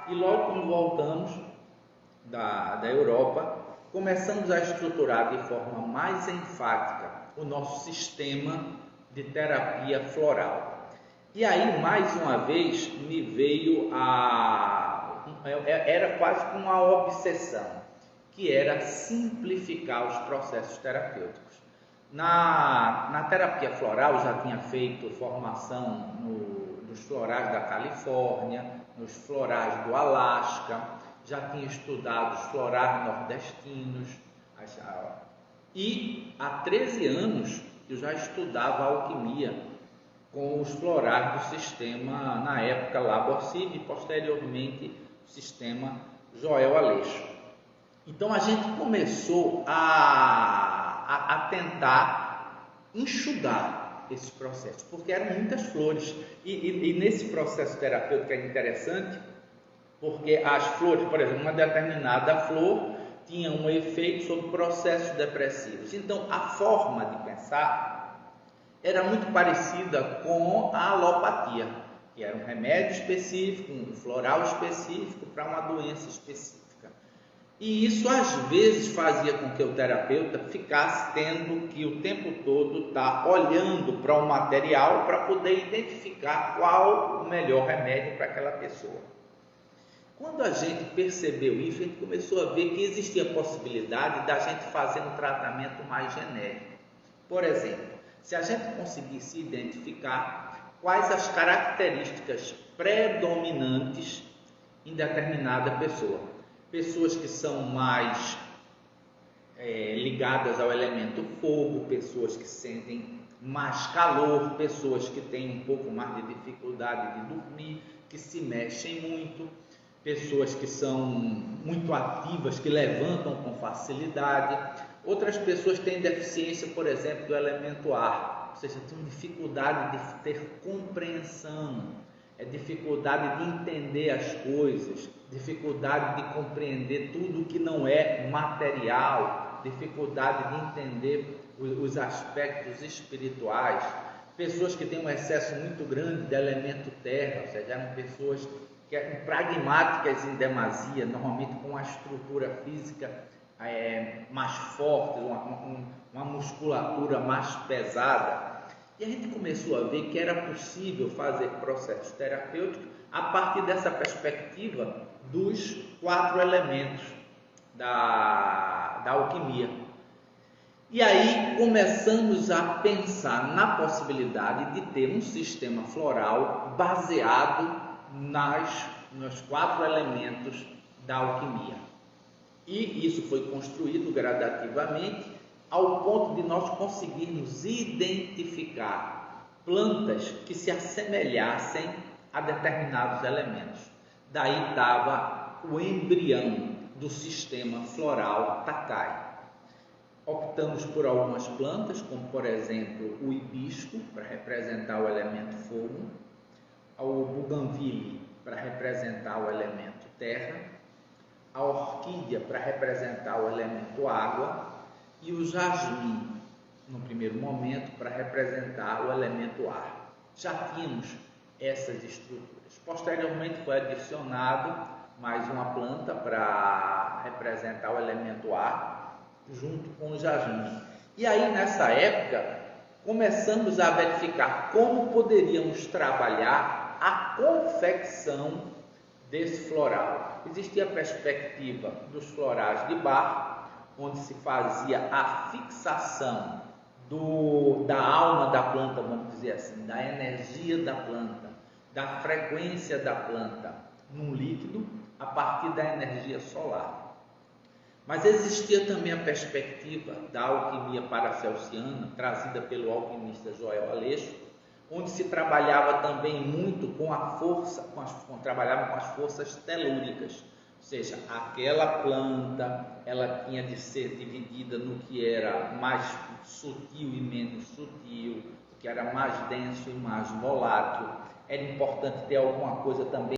E logo quando voltamos da Europa, começamos a estruturar de forma mais enfática o nosso sistema de terapia floral. E aí, mais uma vez, me veio era quase como uma obsessão, que era simplificar os processos terapêuticos. Na terapia floral, já tinha feito formação nos florais da Califórnia, nos florais do Alasca, já tinha estudado os florais nordestinos, e há 13 anos eu já estudava alquimia com os florais do sistema, na época Labor-Civ, e posteriormente o sistema Joel Aleixo. Então a gente começou a tentar enxugar esse processo, porque eram muitas flores, e nesse processo terapêutico é interessante, porque as flores, por exemplo, uma determinada flor tinha um efeito sobre processos depressivos. Então a forma de pensar era muito parecida com a alopatia, que era um remédio específico, um floral específico para uma doença específica. E isso às vezes fazia com que o terapeuta ficasse tendo que o tempo todo estar olhando para o material para poder identificar qual o melhor remédio para aquela pessoa. Quando a gente percebeu isso, a gente começou a ver que existia a possibilidade da gente fazer um tratamento mais genérico. Por exemplo, se a gente conseguisse identificar quais as características predominantes em determinada pessoa. Pessoas que são mais ligadas ao elemento fogo, pessoas que sentem mais calor, pessoas que têm um pouco mais de dificuldade de dormir, que se mexem muito, pessoas que são muito ativas, que levantam com facilidade. Outras pessoas têm deficiência, por exemplo, do elemento ar, ou seja, têm dificuldade de ter compreensão, dificuldade de entender as coisas, dificuldade de compreender tudo que não é material, dificuldade de entender os aspectos espirituais. Pessoas que têm um excesso muito grande de elemento terra, ou seja, eram pessoas que eram pragmáticas em demasia, normalmente com uma estrutura física mais forte, uma musculatura mais pesada. E a gente começou a ver que era possível fazer processos terapêuticos a partir dessa perspectiva dos 4 elementos da alquimia. E aí começamos a pensar na possibilidade de ter um sistema floral baseado nos 4 elementos da alquimia. E isso foi construído gradativamente ao ponto de nós conseguirmos identificar plantas que se assemelhassem a determinados elementos. Daí estava o embrião do sistema floral Takai. Optamos por algumas plantas, como por exemplo o hibisco, para representar o elemento fogo, o buganville, para representar o elemento terra, a orquídea, para representar o elemento água, e o jasmim, no primeiro momento, para representar o elemento ar. Já tínhamos essas estruturas. Posteriormente foi adicionado mais uma planta para representar o elemento ar, junto com o jasmim. E aí, nessa época, começamos a verificar como poderíamos trabalhar a confecção desse floral. Existia a perspectiva dos florais de Bach, onde se fazia a fixação da alma da planta, vamos dizer assim, da energia da planta, da frequência da planta num líquido a partir da energia solar. Mas existia também a perspectiva da alquimia paracelsiana, trazida pelo alquimista Joel Aleixo, onde se trabalhava também muito com a força, trabalhava com as forças telúricas. Ou seja, aquela planta, ela tinha de ser dividida no que era mais sutil e menos sutil, o que era mais denso e mais volátil. Era importante ter alguma coisa também